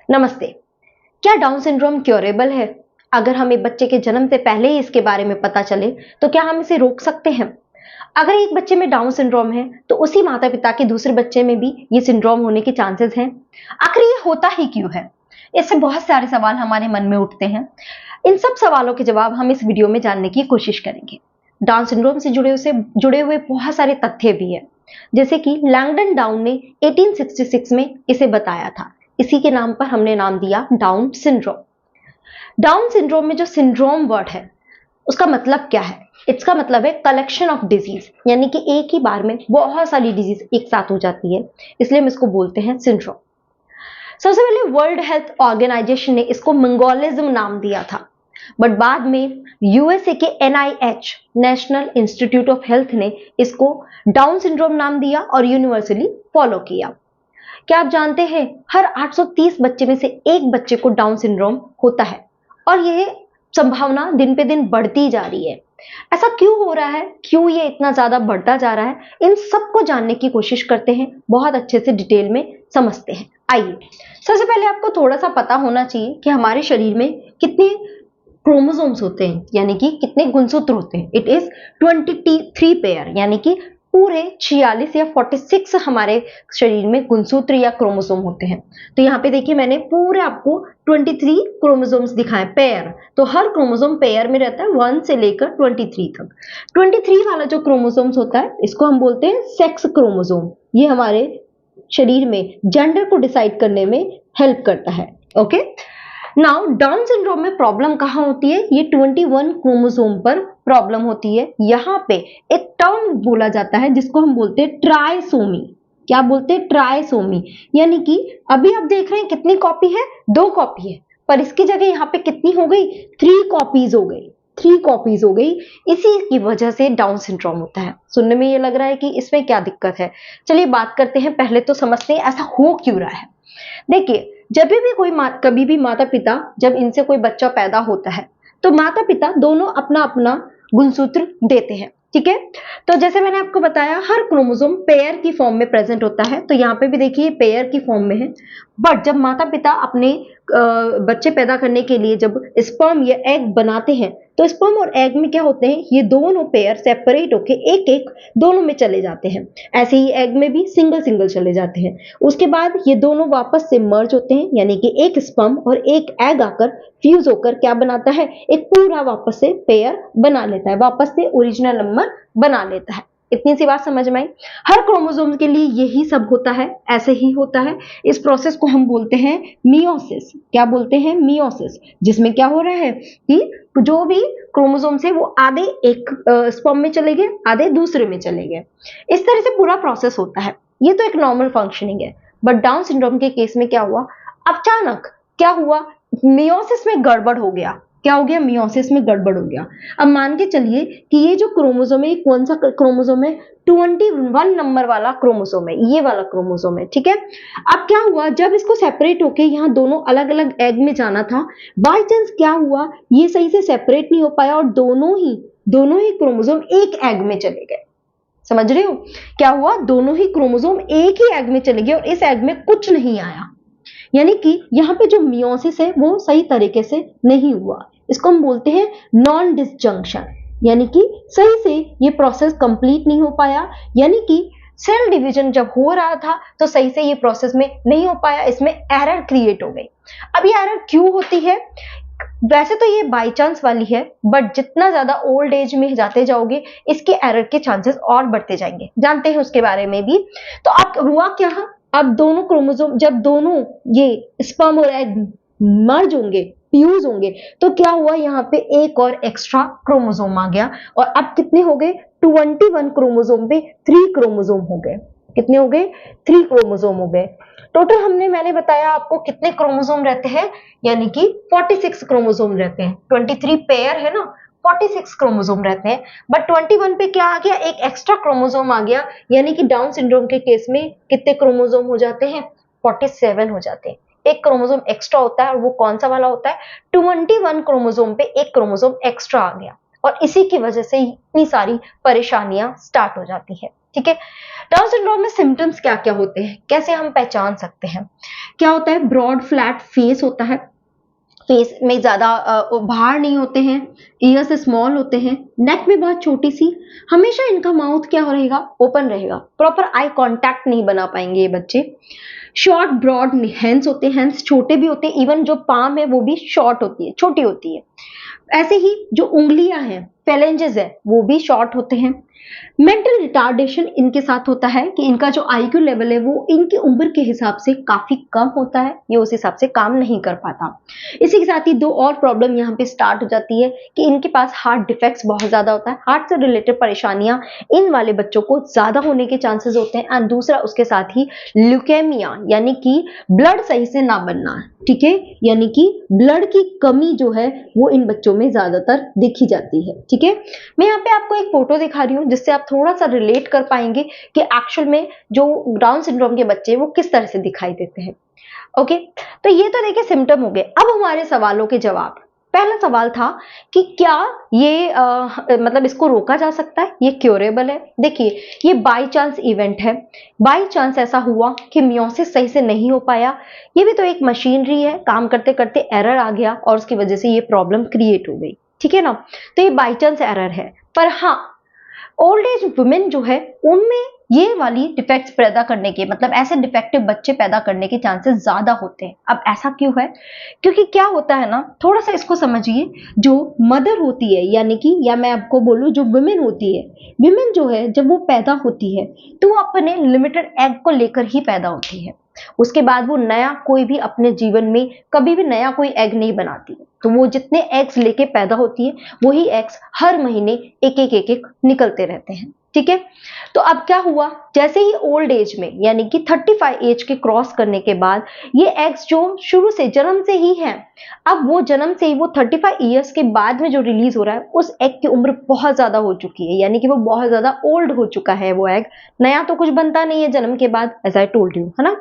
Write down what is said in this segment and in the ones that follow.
नमस्ते। क्या down syndrome curable है? अगर हमें बच्चे के जन्म से पहले ही इसके बारे में पता चले तो क्या हम इसे रोक सकते हैं? अगर एक बच्चे में डाउन सिंड्रोम है तो उसी माता पिता के दूसरे बच्चे में भी ये सिंड्रोम होने के चांसेस हैं। आखिर ये होता ही क्यों है? इससे बहुत सारे सवाल हमारे मन में उठते हैं। इन सब सवालों के जवाब हम इस वीडियो में जानने की कोशिश करेंगे। डाउन सिंड्रोम से जुड़े हुए बहुत सारे तथ्य भी है, जैसे कि लैंगडन डाउन ने 1866 में इसे बताया था। इसी के नाम पर हमने नाम दिया डाउन सिंड्रोम। डाउन सिंड्रोम में जो सिंड्रोम वर्ड है उसका मतलब क्या है? इसका मतलब है कलेक्शन ऑफ डिजीज, यानी कि एक ही बार में बहुत सारी डिजीज एक साथ हो जाती है, इसलिए हम इसको बोलते हैं सिंड्रोम। सबसे पहले वर्ल्ड हेल्थ ऑर्गेनाइजेशन ने इसको मंगोलिज्म नाम दिया था, बट बाद में यूएसए के NIH national institute of health ने इसको डाउन सिंड्रोम नाम दिया और यूनिवर्सली फॉलो किया। क्या आप जानते हैं हर 830 बच्चे में से एक बच्चे को डाउन सिंड्रोम होता है और ये संभावना दिन पे दिन बढ़ती जा रही है। ऐसा क्यों हो रहा है? क्यों ये इतना ज्यादा बढ़ता जा रहा है? इन सबको जानने की कोशिश करते हैं, बहुत अच्छे से डिटेल में समझते हैं। आइए, सबसे पहले आपको थोड़ा सा पता होना चाहिए कि हमारे शरीर में कितने क्रोमोसोम्स होते हैं, यानी कि कितने गुणसूत्र होते हैं। इट इज 23 पेयर, यानी कि पूरे 46 या 46 हमारे शरीर में गुणसूत्र या क्रोमोसोम होते हैं। तो यहाँ पे देखिए मैंने पूरे आपको 23 क्रोमोसोम्स दिखाए, पेयर। तो हर क्रोमोसोम पेयर में रहता है 1 से लेकर 23 तक। 23 वाला जो क्रोमोसोम्स होता है इसको हम बोलते हैं सेक्स क्रोमोसोम। ये हमारे शरीर में जेंडर को डिसाइड करने में हेल्प करता है। ओके, नाउ डाउन सिंड्रोम में प्रॉब्लम कहाँ होती है? ये 21 क्रोमोसोम पर प्रॉब्लम होती है। यहाँ पे एक टर्म बोला जाता है जिसको हम बोलते हैं ट्राइसोमी। क्या बोलते हैं? ट्राइसोमी। यानी कि अभी आप देख रहे हैं कितनी कॉपी है? 2 कॉपी है, पर इसकी जगह यहाँ पे कितनी हो गई? 3 कॉपीज हो गई। 3 कॉपीज हो गई। इसी की वजह से डाउन सिंड्रोम होता है। सुनने में ये लग रहा है कि इसमें क्या दिक्कत है? चलिए बात करते हैं, पहले तो समझते हैं ऐसा हो क्यों रहा है। देखिए, जब भी कोई कभी भी माता पिता, जब इनसे कोई बच्चा पैदा होता है तो माता पिता दोनों अपना अपना गुणसूत्र देते हैं, ठीक है। तो जैसे मैंने आपको बताया हर क्रोमोसोम पेयर की फॉर्म में प्रेजेंट होता है, तो यहाँ पे भी देखिए पेयर की फॉर्म में है। बट जब माता पिता अपने बच्चे पैदा करने के लिए जब स्पर्म या एग बनाते हैं तो स्पर्म और एग में क्या होते हैं? ये दोनों पेयर सेपरेट होके एक एक दोनों में चले जाते हैं। ऐसे ही एग में भी सिंगल सिंगल चले जाते हैं। उसके बाद ये दोनों वापस से मर्ज होते हैं, यानी कि एक स्पर्म और एक एग आकर फ्यूज होकर क्या बनाता है? एक पूरा वापस से पेयर बना लेता है, वापस से ओरिजिनल नंबर बना लेता है। इतनी सी बात समझ में आई? हर क्रोमोसोम के लिए यही सब होता है, ऐसे ही होता है। इस प्रोसेस को हम बोलते हैं मियोसिस। क्या बोलते हैं? मियोसिस। जिसमें क्या हो रहा है कि जो भी क्रोमोसोम से वो आधे एक स्पर्म में चले गए, आधे दूसरे में चले गए। इस तरह से पूरा प्रोसेस होता है। ये तो एक नॉर्मल फंक्शनिंग है। बट डाउन सिंड्रोम के केस में क्या हुआ? अचानक क्या हुआ? मियोसिस में गड़बड़ हो गया। क्या हो गया? मियोसिस में गड़बड़ हो गया। अब मान के चलिए कि ये जो क्रोमोसोम है, कौन सा क्रोमोसोम है? 21 नंबर वाला क्रोमोसोम है, ये वाला क्रोमोसोम है, ठीक है। अब क्या हुआ? जब इसको सेपरेट होके यहाँ दोनों अलग अलग एग में जाना था, बाय चांस क्या हुआ? ये सही से सेपरेट नहीं हो पाया और दोनों ही क्रोमोसोम एक एग में चले गए। समझ रहे हो? क्या हुआ? दोनों ही क्रोमोसोम एक ही एग में चले गए और इस एग में कुछ नहीं आया। यानी कि यहाँ पे जो मियोसिस है वो सही तरीके से नहीं हुआ। इसको हम बोलते हैं नॉन डिसजंक्शन, यानी कि सही से ये प्रोसेस कंप्लीट नहीं हो पाया। यानी कि सेल डिवीजन जब हो रहा था तो सही से ये प्रोसेस में नहीं हो पाया, इसमें एरर क्रिएट हो गई। अब ये एरर क्यों होती है? वैसे तो ये बाय चांस वाली है, बट जितना ज्यादा ओल्ड एज में जाते जाओगे इसके एरर के चांसेस और बढ़ते जाएंगे। जानते हैं उसके बारे में भी। तो अब हुआ क्या? अब दोनों क्रोमोसोम, जब दोनों ये स्पर्म और एग मर्ज होंगे, फ्यूज होंगे, तो क्या हुआ? यहाँ पे एक और एक्स्ट्रा क्रोमोसोम आ गया और अब कितने हो गए? 21 क्रोमोसोम पे 3 क्रोमोसोम हो गए। कितने हो गए? 3 क्रोमोसोम हो गए। टोटल मैंने बताया आपको कितने क्रोमोसोम रहते हैं, यानी कि 46 क्रोमोसोम रहते हैं। 23 पेयर है ना, 46 क्रोमोसोम रहते हैं। बट 21 पे क्या आ गया? एक एक्स्ट्रा क्रोमोसोम आ गया। यानी कि डाउन सिंड्रोम के केस में कितने क्रोमोसोम हो जाते हैं? 47 हो जाते हैं। एक क्रोमोसोम एक्स्ट्रा होता है और वो कौन सा वाला होता है? 21 क्रोमोसोम पे एक क्रोमोसोम एक्स्ट्रा आ गया और इसी की वजह से इतनी सारी परेशानियां स्टार्ट हो जाती है, ठीक है। डाउन सिंड्रोम में सिम्टम्स क्या क्या होते हैं, कैसे हम पहचान सकते हैं? क्या होता है? ब्रॉड फ्लैट फेस होता है, फेस में ज्यादा बाहर नहीं होते हैं, ईयर्स स्मॉल होते हैं, नेक में बहुत छोटी सी, हमेशा इनका माउथ क्या रहेगा? ओपन रहेगा, प्रॉपर आई कांटेक्ट नहीं बना पाएंगे ये बच्चे। शॉर्ट ब्रॉड हैंड्स होते हैं, हैंड्स छोटे भी होते हैं, इवन जो पाम है वो भी शॉर्ट होती है, छोटी होती है। ऐसे ही जो उंगलियां हैं, फेलेंजेस है, वो भी शॉर्ट होते हैं। मेंटल रिटार्डेशन इनके साथ होता है कि इनका जो आईक्यू लेवल है वो इनकी उम्र के हिसाब से काफी कम होता है, ये उस हिसाब से काम नहीं कर पाता। इसी के साथ ही दो और प्रॉब्लम यहाँ पे स्टार्ट हो जाती है कि इनके पास हार्ट डिफेक्ट्स बहुत ज्यादा होता है, हार्ट से रिलेटेड परेशानियां इन वाले बच्चों को ज्यादा होने के चांसेस होते हैं। एंड दूसरा उसके साथ ही ल्यूकेमिया, यानी कि ब्लड सही से ना बनना, ठीक है, यानी कि ब्लड की कमी जो है वो इन बच्चों में ज्यादातर देखी जाती है। ठीक है, मैं यहाँ पे आपको एक फोटो दिखा रही हूँ जिससे आप थोड़ा सा रिलेट कर पाएंगे कि एक्चुअल में जो डाउन सिंड्रोम के बच्चे वो किस तरह से दिखाई देते हैं। ओके, तो ये तो देखिए सिम्टम हो गए। अब हमारे सवालों के जवाब। पहला सवाल था कि क्या ये मतलब इसको रोका जा सकता है, ये क्योरेबल है? देखिए, ये बाई चांस इवेंट है, बाई चांस ऐसा हुआ कि मियोसिस सही से नहीं हो पाया, ये भी तो एक मशीनरी है, काम करते करते एरर आ गया और उसकी वजह से ये प्रॉब्लम क्रिएट हो गई, ठीक है ना। तो ये बाई चांस एरर है। पर हाँ, ओल्ड एज वुमेन जो है उनमें ये वाली डिफेक्ट्स पैदा करने के, मतलब ऐसे डिफेक्टिव बच्चे पैदा करने के चांसेस ज्यादा होते हैं। अब ऐसा क्यों है? क्योंकि क्या होता है ना, थोड़ा सा इसको समझिए। जो मदर होती है, यानी कि, या मैं आपको बोलूं जो वुमेन होती है, विमेन जो है जब वो पैदा होती है तो वो अपने लिमिटेड एग को लेकर ही पैदा होती है। उसके बाद वो नया कोई भी अपने जीवन में कभी भी नया कोई एग नहीं बनाती। तो वो जितने एग्स लेके पैदा होती है वही एग्स हर महीने एक एक निकलते रहते हैं। ठीक है, तो अब क्या हुआ, जैसे ही ओल्ड एज में यानी कि 35 एज के क्रॉस करने के बाद ये एग्स जो शुरू से जन्म से ही हैं, अब वो जन्म से ही वो 35 ईयर्स के बाद में जो रिलीज हो रहा है उस एग की उम्र बहुत ज्यादा हो चुकी है, यानी कि वो बहुत ज्यादा ओल्ड हो चुका है। वो एग नया तो कुछ बनता नहीं है जन्म के बाद, एज आई टोल्ड यू, है ना।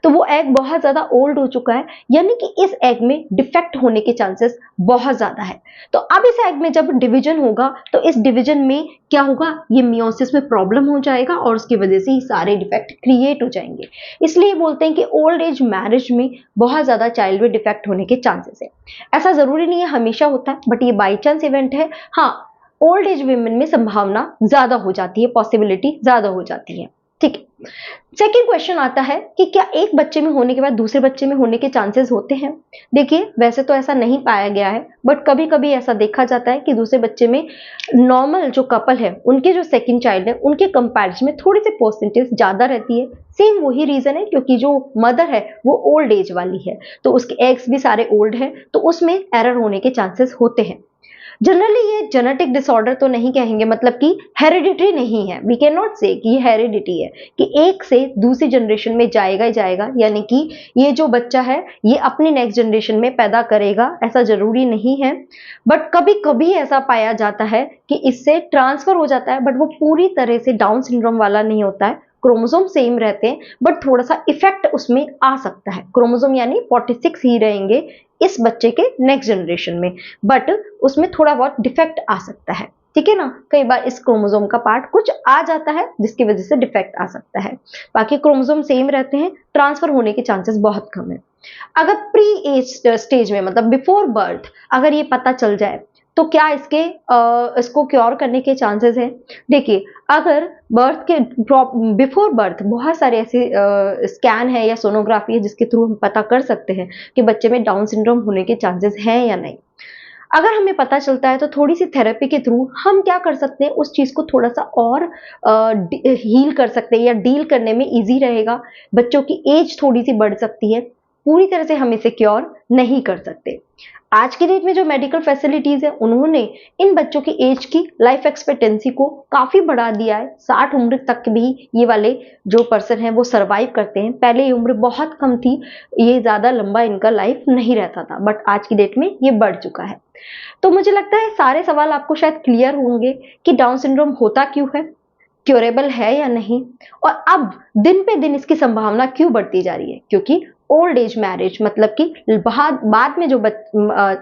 तो वो एग बहुत ज्यादा ओल्ड हो चुका है, यानी कि इस एग में डिफेक्ट होने के चांसेस बहुत ज्यादा है। तो अब इस एग में जब डिवीजन होगा तो इस डिवीजन में क्या होगा, ये मियोसिस में प्रॉब्लम हो जाएगा और उसकी वजह से ही सारे डिफेक्ट क्रिएट हो जाएंगे। इसलिए बोलते हैं कि ओल्ड एज मैरिज में बहुत ज्यादा चाइल्ड में डिफेक्ट होने के चांसेस है। ऐसा जरूरी नहीं है हमेशा होता है, बट ये बाई चांस इवेंट है। हाँ, ओल्ड एज वुमेन में संभावना ज्यादा हो जाती है, पॉसिबिलिटी ज्यादा हो जाती है। ठीक है, सेकेंड क्वेश्चन आता है कि क्या एक बच्चे में होने के बाद दूसरे बच्चे में होने के चांसेस होते हैं? देखिए, वैसे तो ऐसा नहीं पाया गया है, बट कभी कभी ऐसा देखा जाता है कि दूसरे बच्चे में नॉर्मल जो कपल है उनके जो सेकंड चाइल्ड है उनके कंपैरिजन में थोड़ी सी परसेंटेज ज्यादा रहती है। सेम वही रीजन है, क्योंकि जो मदर है वो ओल्ड एज वाली है तो उसके एग्स भी सारे ओल्ड है, तो उसमें एरर होने के चांसेस होते हैं। जनरली ये जेनेटिक डिसऑर्डर तो नहीं कहेंगे, मतलब कि हेरिडिटरी नहीं है, वी कैन नॉट से कि ये हेरिडिटी है कि एक से दूसरी जनरेशन में जाएगा ही जाएगा, यानी कि ये जो बच्चा है ये अपनी नेक्स्ट जनरेशन में पैदा करेगा, ऐसा जरूरी नहीं है। बट कभी कभी ऐसा पाया जाता है कि इससे ट्रांसफर हो जाता है, बट वो पूरी तरह से डाउन सिंड्रोम वाला नहीं होता है। क्रोमोसोम सेम रहते हैं बट थोड़ा सा इफेक्ट उसमें आ सकता है, क्रोमोसोम यानी 46 ही रहेंगे इस बच्चे के नेक्स्ट जनरेशन में, बट उसमें थोड़ा बहुत डिफेक्ट आ सकता है। ठीक है ना, कई बार इस क्रोमोसोम का पार्ट कुछ आ जाता है जिसकी वजह से डिफेक्ट आ सकता है, बाकी क्रोमोसोम सेम रहते हैं, ट्रांसफर होने के चांसेस बहुत कम है। अगर प्री एज स्टेज में, मतलब बिफोर बर्थ, अगर ये पता चल जाए तो क्या इसको क्योर करने के चांसेस हैं? देखिए, अगर बर्थ के बिफोर बर्थ बहुत सारे ऐसे स्कैन है या सोनोग्राफी है जिसके थ्रू हम पता कर सकते हैं कि बच्चे में डाउन सिंड्रोम होने के चांसेस हैं या नहीं। अगर हमें पता चलता है तो थोड़ी सी थेरेपी के थ्रू हम क्या कर सकते हैं, उस चीज को थोड़ा सा और हील कर सकते हैं या डील करने में इजी रहेगा। बच्चों की एज थोड़ी सी बढ़ सकती है, पूरी तरह से हम इसे क्योर नहीं कर सकते। आज की डेट में जो मेडिकल फैसिलिटीज है उन्होंने इन बच्चों की एज की लाइफ एक्सपेक्टेंसी को काफी बढ़ा दिया है, 60 उम्र तक भी ये वाले जो पर्सन है वो सरवाइव करते हैं। पहले ये उम्र बहुत कम थी, ये ज्यादा लंबा इनका लाइफ नहीं रहता था, बट आज की डेट में ये बढ़ चुका है। तो मुझे लगता है सारे सवाल आपको शायद क्लियर होंगे कि डाउन सिंड्रोम होता क्यों है, क्योरेबल है या नहीं, और अब दिन पे दिन इसकी संभावना क्यों बढ़ती जा रही है, क्योंकि ओल्ड एज मैरिज, मतलब कि बाद में जो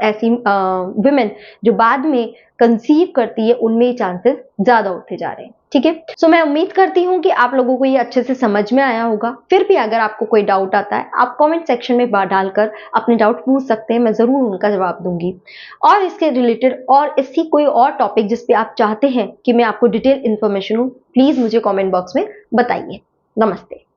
ऐसी वुमेन जो बाद में कंसीव करती है, उनमें ये चांसेस ज्यादा होते जा रहे हैं। ठीक है, सो मैं उम्मीद करती हूँ कि आप लोगों को ये अच्छे से समझ में आया होगा। फिर भी अगर आपको कोई डाउट आता है, आप कमेंट सेक्शन में डालकर अपने डाउट पूछ सकते हैं, मैं जरूर उनका जवाब दूंगी। और इसके रिलेटेड और इसी कोई और टॉपिक जिस पे आप चाहते हैं कि मैं आपको डिटेल इन्फॉर्मेशन दूं, प्लीज मुझे कमेंट बॉक्स में बताइए। नमस्ते।